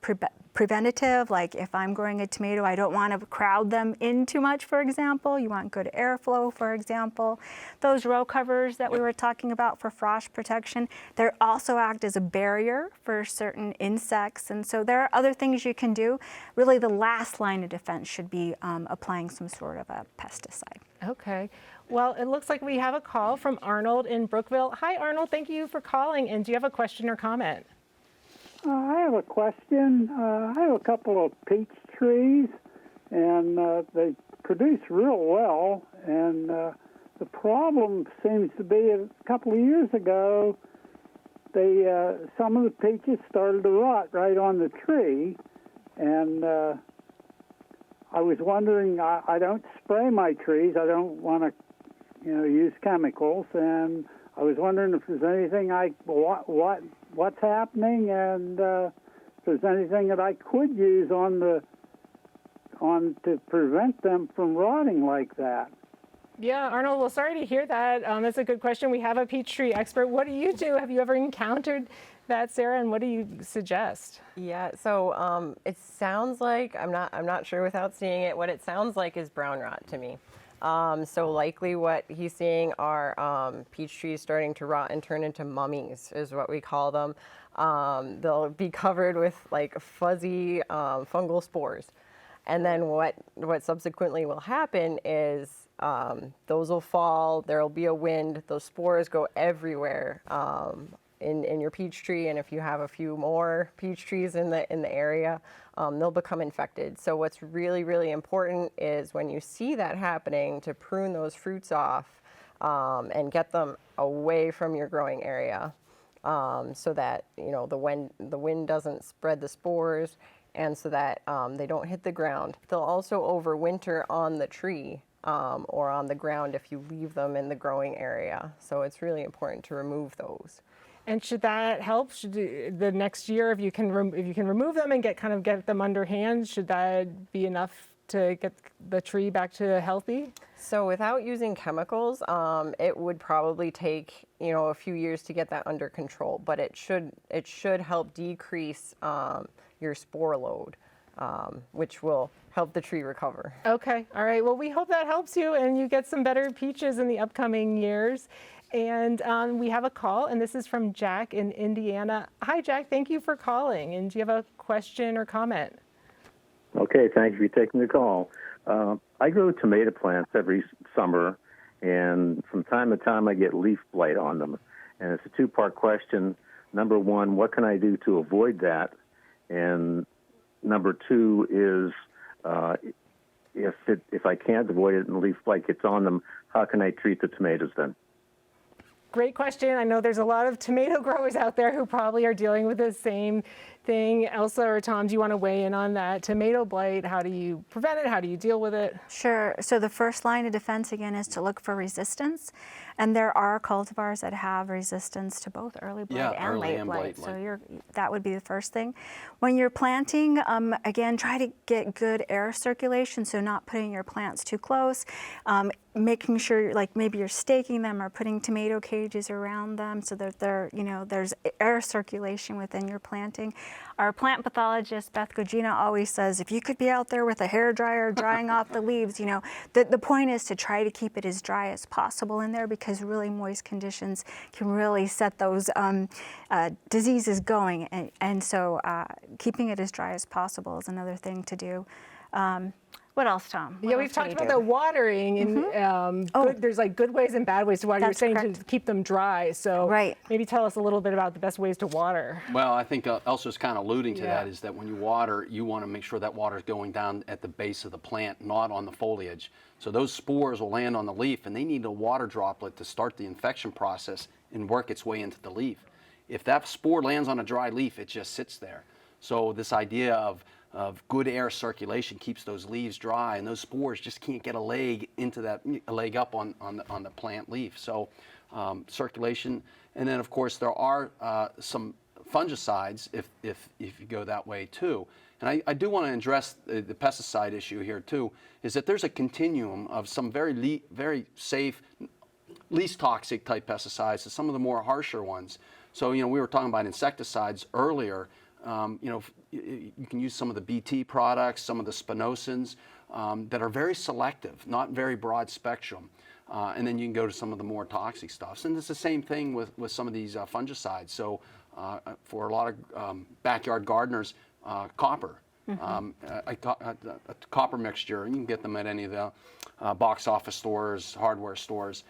preventative, like if I'm growing a tomato, I don't want to crowd them in too much, for example. You want good airflow, for example. Those row covers that we were talking about for frost protection, they also act as a barrier for certain insects. And so there are other things you can do. Really, the last line of defense should be applying some sort of a pesticide. Okay. Well, it looks like we have a call from Arnold in Brookville. Hi, Arnold. Thank you for calling. And do you have a question or comment? I have a question. I have a couple of peach trees, and they produce real well. And the problem seems to be a couple of years ago, some of the peaches started to rot right on the tree, and I was wondering. I don't spray my trees. I don't want to, use chemicals, and I was wondering if there's anything what's happening, and if there's anything that I could use to prevent them from rotting like that. Yeah, Arnold, well, sorry to hear that. That's a good question. We have a peach tree expert. What do you do? Have you ever encountered that, Sarah, and what do you suggest? Yeah, so it sounds like, I'm not sure without seeing it, what it sounds like is brown rot to me. So likely what he's seeing are peach trees starting to rot and turn into mummies is what we call them. They'll be covered with like fuzzy fungal spores. And then what subsequently will happen is those will fall, there'll be a wind, those spores go everywhere in your peach tree, and if you have a few more peach trees in the area, they'll become infected. So what's really, really important is when you see that happening to prune those fruits off and get them away from your growing area so that the wind doesn't spread the spores, and so that they don't hit the ground. They'll also overwinter on the tree or on the ground if you leave them in the growing area. So it's really important to remove those. And should that help? Should the next year, if you can remove them and get them underhand, should that be enough to get the tree back to healthy? So without using chemicals, it would probably take a few years to get that under control. But it should help decrease your spore load, which will help the tree recover. Okay, all right. Well, we hope that helps you and you get some better peaches in the upcoming years. And we have a call, and this is from Jack in Indiana. Hi, Jack. Thank you for calling. And do you have a question or comment? Okay, thank you for taking the call. I grow tomato plants every summer, and from time to time I get leaf blight on them. And it's a two-part question. Number one, what can I do to avoid that? And number two is, if I can't avoid it and leaf blight gets on them, how can I treat the tomatoes then? Great question. I know there's a lot of tomato growers out there who probably are dealing with the same thing. Elsa or Tom, do you want to weigh in on that? Tomato blight, how do you prevent it? How do you deal with it? Sure. So the first line of defense, again, is to look for resistance. And there are cultivars that have resistance to both early blight and late blight. So that would be the first thing. When you're planting, again, try to get good air circulation, so not putting your plants too close. Making sure, like maybe you're staking them or putting tomato cages around them so that there's air circulation within your planting. Our plant pathologist, Beth Gugina, always says, if you could be out there with a hairdryer drying off the leaves, the point is to try to keep it as dry as possible in there, because really moist conditions can really set those diseases going. And so keeping it as dry as possible is another thing to do. What else, Tom? Yeah, we've talked about the watering, and there's like good ways and bad ways to water. You're saying to keep them dry, so maybe tell us a little bit about the best ways to water. Well, I think Elsa's kind of alluding to that, is that when you water, you want to make sure that water is going down at the base of the plant, not on the foliage. So those spores will land on the leaf, and they need a water droplet to start the infection process and work its way into the leaf. If that spore lands on a dry leaf, it just sits there. So this idea of good air circulation keeps those leaves dry, and those spores just can't get a leg up on the plant leaf. So circulation, and then of course there are some fungicides if you go that way too. And I do want to address the pesticide issue here too, is that there's a continuum of some very safe, least toxic type pesticides to some of the more harsher ones. So we were talking about insecticides earlier. You can use some of the BT products, some of the spinosins that are very selective, not very broad spectrum. And then you can go to some of the more toxic stuffs. And it's the same thing with some of these fungicides. So for a lot of backyard gardeners, copper, a copper mixture, you can get them at any of the box office stores, hardware stores.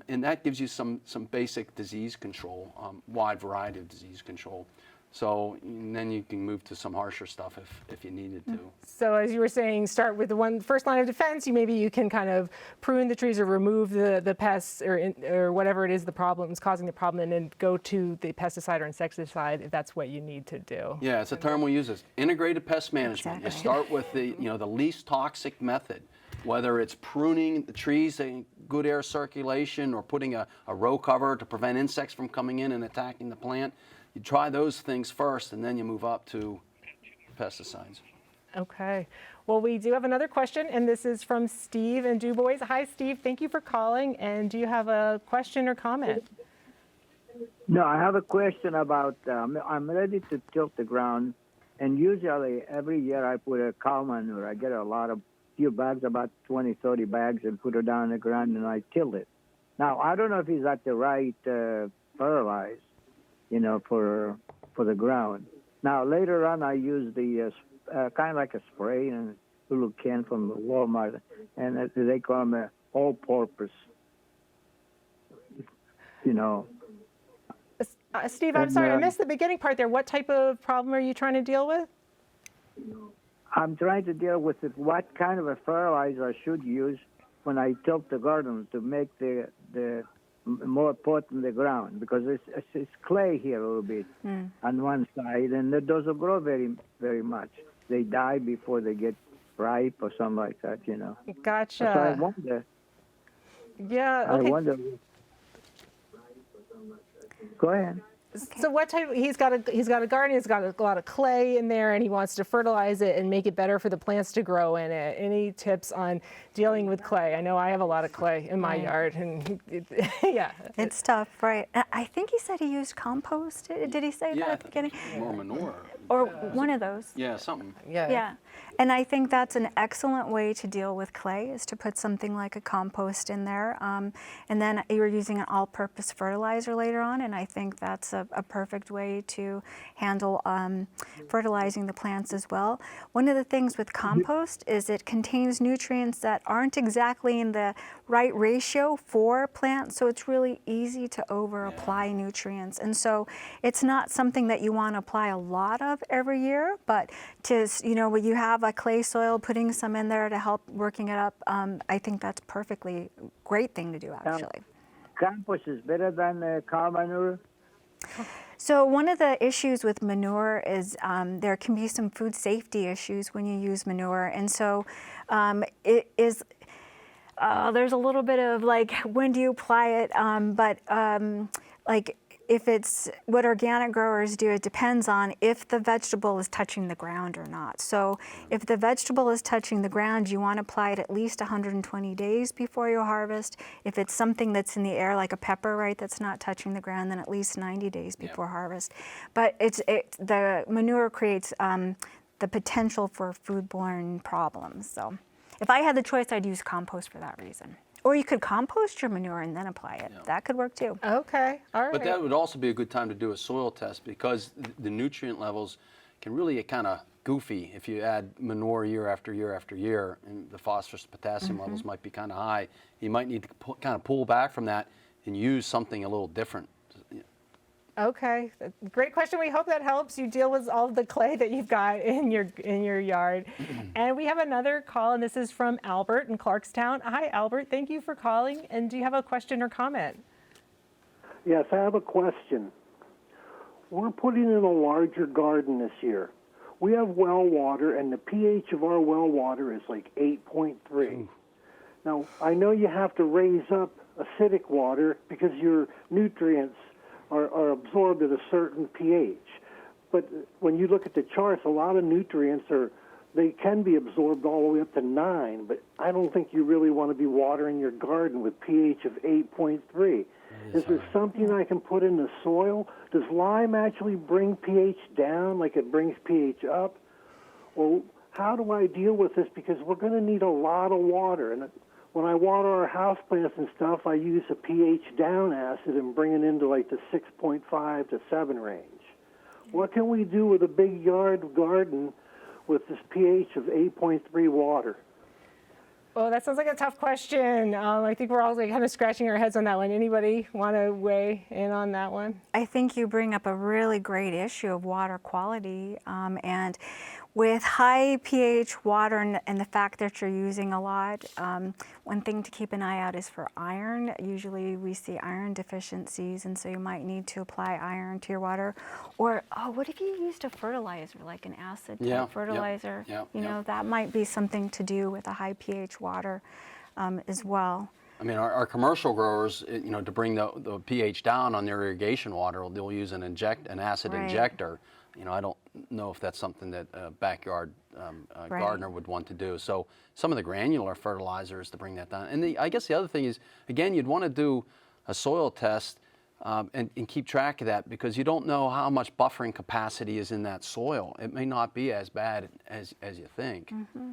And that gives you some basic disease control, wide variety of disease control. So and then you can move to some harsher stuff if you needed to. So as you were saying, start with the first line of defense. Maybe you can kind of prune the trees or remove the pests or whatever it is the problem is causing the problem, and then go to the pesticide or insecticide if that's what you need to do. Yeah, it's a term we use as integrated pest management. Exactly. You start with the least toxic method, whether it's pruning the trees, good air circulation, or putting a row cover to prevent insects from coming in and attacking the plant. You try those things first, and then you move up to pesticides. Okay. Well, we do have another question, and this is from Steve in DuBois. Hi, Steve. Thank you for calling. And do you have a question or comment? No, I have a question about, I'm ready to tilt the ground, and usually every year I put a cow manure. I get few bags, about 20, 30 bags, and put it down on the ground, and I tilt it. Now, I don't know if it's at the right fertilize, for the ground. Now, later on, I use the kind of like a spray and a little can from the Walmart, and they call them all-purpose, Steve, I'm sorry, I missed the beginning part there. What type of problem are you trying to deal with? I'm trying to deal with what kind of a fertilizer I should use when I tilt the garden to make the more potent the ground, because it's clay here a little bit on one side, and it doesn't grow very, very much. They die before they get ripe or something like that, Gotcha. So I wonder. Yeah. Okay. I wonder. Go ahead. So what type? He's got a garden. He's got a lot of clay in there, and he wants to fertilize it and make it better for the plants to grow in it. Any tips on dealing with clay? I know I have a lot of clay in my yard, and yeah, it's tough, right? I think he said he used compost. Did he say that at the beginning? More manure. Or one of those. Yeah, something. Yeah. And I think that's an excellent way to deal with clay, is to put something like a compost in there. And then you're using an all-purpose fertilizer later on, and I think that's a perfect way to handle fertilizing the plants as well. One of the things with compost is it contains nutrients that aren't exactly in the right ratio for plants, so it's really easy to over-apply nutrients. And so it's not something that you want to apply a lot of every year, but when you have a clay soil, putting some in there to help working it up, I think that's perfectly great thing to do, actually. Compost is better than cow manure? So one of the issues with manure is there can be some food safety issues when you use manure, and so there's a little bit of when do you apply it, but if it's what organic growers do, it depends on if the vegetable is touching the ground or not. So if the vegetable is touching the ground, you want to apply it at least 120 days before you harvest. If it's something that's in the air, like a pepper, right, that's not touching the ground, then at least 90 days before harvest. But the manure creates the potential for foodborne problems. So if I had the choice, I'd use compost for that reason. Or you could compost your manure and then apply it. Yeah. That could work too. Okay, all right. But that would also be a good time to do a soil test, because the nutrient levels can really get kind of goofy if you add manure year after year after year, and the phosphorus, potassium levels might be kind of high. You might need to kind of pull back from that and use something a little different. Okay, great question. We hope that helps you deal with all of the clay that you've got in your yard. And we have another call, and this is from Albert in Clarkstown. Hi, Albert. Thank you for calling. And do you have a question or comment? Yes, I have a question. We're putting in a larger garden this year. We have well water, and the pH of our well water is like 8.3. Now, I know you have to raise up acidic water because your nutrients are absorbed at a certain pH. But when you look at the charts, a lot of nutrients they can be absorbed all the way up to 9, but I don't think you really want to be watering your garden with pH of 8.3. Is there something I can put in the soil? Does lime actually bring pH down like it brings pH up? Or how do I deal with this? Because we're going to need a lot of water. And when I water our houseplants and stuff, I use a pH down acid and bring it into like the 6.5 to 7 range. What can we do with a big yard garden with this pH of 8.3 water? Oh, that sounds like a tough question. I think we're all like kind of scratching our heads on that one. Anybody want to weigh in on that one? I think you bring up a really great issue of water quality, and with high pH water and the fact that you're using a lot, one thing to keep an eye out is for iron. Usually we see iron deficiencies, and so you might need to apply iron to your water. Or, what if you used a fertilizer, like an acid type fertilizer? You know, that might be something to do with a high pH water as well. I mean, our commercial growers, you know, to bring the pH down on their irrigation water, they'll use an acid injector. You know, I don't know if that's something that a backyard gardener would want to do. So some of the granular fertilizers to bring that down. And I guess the other thing is, again, you'd want to do a soil test and keep track of that, because you don't know how much buffering capacity is in that soil. It may not be as bad as you think. Mm-hmm.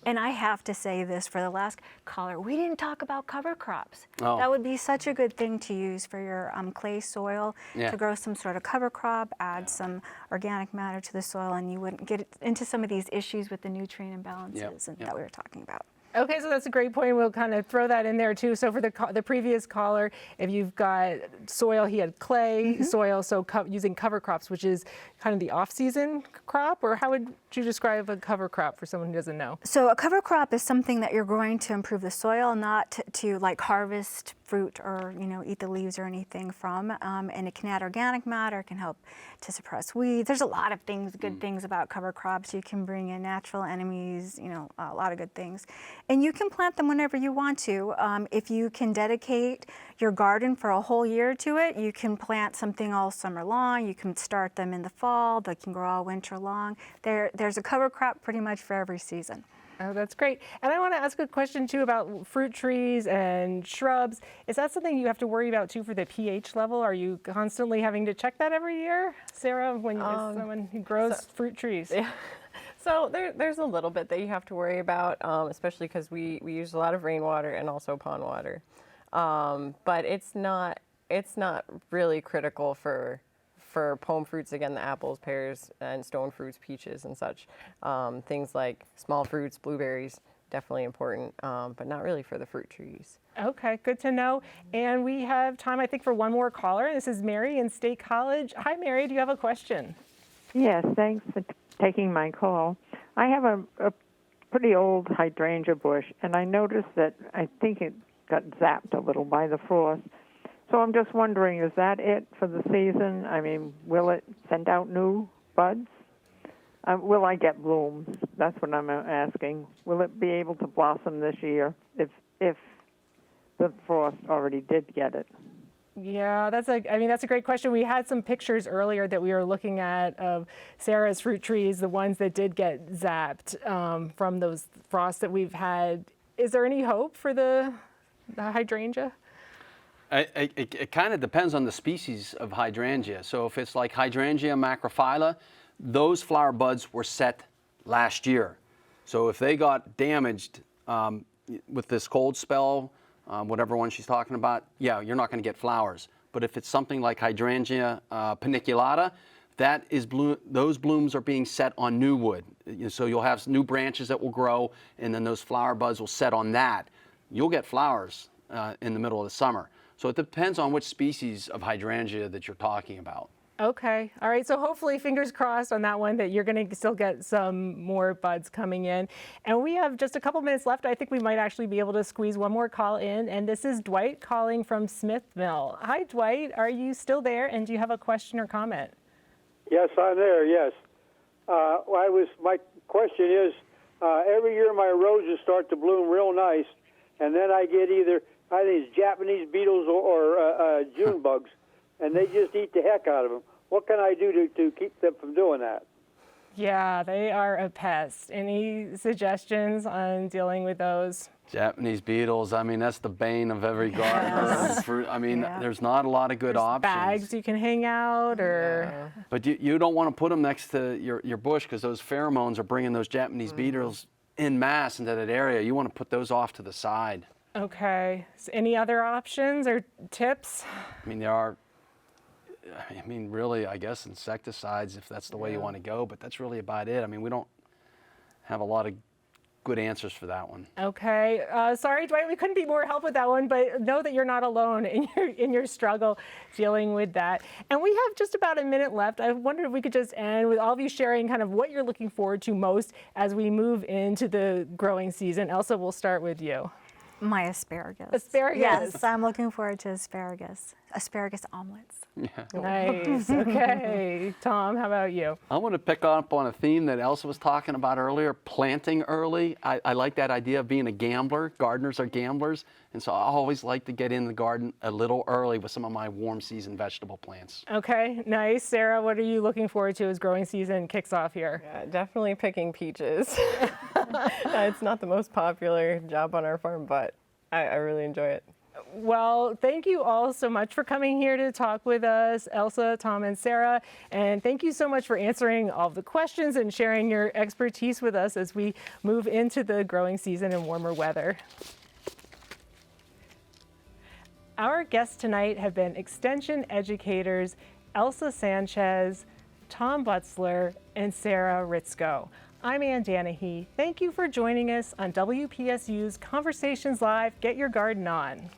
And I have to say this for the last caller, we didn't talk about cover crops. Oh. That would be such a good thing to use for your clay soil, to grow some sort of cover crop, add some organic matter to the soil, and you wouldn't get into some of these issues with the nutrient imbalances that we were talking about. Okay, so that's a great point. We'll kind of throw that in there too. So for the previous caller, if you've got soil, he had clay soil, so using cover crops, which is kind of the off-season crop, or how would you describe a cover crop for someone who doesn't know? So a cover crop is something that you're growing to improve the soil, not to like harvest fruit or, you know, eat the leaves or anything from. And it can add organic matter, it can help to suppress weeds. There's a lot of things, good things about cover crops. You can bring in natural enemies, you know, a lot of good things. And you can plant them whenever you want to. If you can dedicate your garden for a whole year to it, you can plant something all summer long. You can start them in the fall. They can grow all winter long. There's a cover crop pretty much for every season. Oh, that's great. And I want to ask a question too about fruit trees and shrubs. Is that something you have to worry about too for the pH level? Are you constantly having to check that every year, Sarah, when as someone who grows fruit trees? Yeah. So there's a little bit that you have to worry about, especially because we use a lot of rainwater and also pond water. But it's not really critical for pome fruits, again, the apples, pears, and stone fruits, peaches, and such. Things like small fruits, blueberries, definitely important, but not really for the fruit trees. Okay, good to know. And we have time, I think, for one more caller. This is Mary in State College. Hi, Mary, do you have a question? Yes, thanks for taking my call. I have a pretty old hydrangea bush, and I noticed that I think it got zapped a little by the frost. So I'm just wondering, is that it for the season? I mean, will it send out new buds? Will I get blooms? That's what I'm asking. Will it be able to blossom this year if the frost already did get it? Yeah, that's a great question. We had some pictures earlier that we were looking at of Sarah's fruit trees, the ones that did get zapped from those frosts that we've had. Is there any hope for the hydrangea? It kind of depends on the species of hydrangea. So if it's like Hydrangea macrophylla, those flower buds were set last year. So if they got damaged with this cold spell, whatever one she's talking about, yeah, you're not going to get flowers. But if it's something like Hydrangea paniculata, those blooms are being set on new wood. So you'll have new branches that will grow, and then those flower buds will set on that. You'll get flowers in the middle of the summer. So it depends on which species of hydrangea that you're talking about. Okay. All right. So hopefully, fingers crossed on that one, that you're going to still get some more buds coming in. And we have just a couple minutes left. I think we might actually be able to squeeze one more call in. And this is Dwight calling from Smith Mill. Hi, Dwight. Are you still there? And do you have a question or comment? Yes, I'm there. Yes. My question is, every year my roses start to bloom real nice, and then I get either it's Japanese beetles or June bugs, and they just eat the heck out of them. What can I do to keep them from doing that? Yeah, they are a pest. Any suggestions on dealing with those? Japanese beetles, I mean, that's the bane of every gardener. I mean, there's not a lot of good options. Bags you can hang out, or... Yeah. But you don't want to put them next to your bush, because those pheromones are bringing those Japanese beetles en masse into that area. You want to put those off to the side. Okay. So any other options or tips? I mean, really, I guess insecticides, if that's the way you want to go, but that's really about it. I mean, we don't have a lot of good answers for that one. Okay. Sorry, Dwight, we couldn't be more help with that one, but know that you're not alone in your struggle dealing with that. And we have just about a minute left. I wondered if we could just end with all of you sharing kind of what you're looking forward to most as we move into the growing season. Elsa, we'll start with you. My asparagus. Asparagus. Yes, I'm looking forward to asparagus. Asparagus omelets. Yeah. Nice. Okay. Tom, how about you? I want to pick up on a theme that Elsa was talking about earlier, planting early. I like that idea of being a gambler. Gardeners are gamblers. And so I always like to get in the garden a little early with some of my warm season vegetable plants. Okay, nice. Sarah, what are you looking forward to as growing season kicks off here? Yeah, definitely picking peaches. It's not the most popular job on our farm, but I really enjoy it. Well, thank you all so much for coming here to talk with us, Elsa, Tom, and Sarah. And thank you so much for answering all the questions and sharing your expertise with us as we move into the growing season and warmer weather. Our guests tonight have been Extension educators Elsa Sanchez, Tom Butzler, and Sarah Ritzko. I'm Ann Danahy. Thank you for joining us on WPSU's Conversations Live, Get Your Garden On.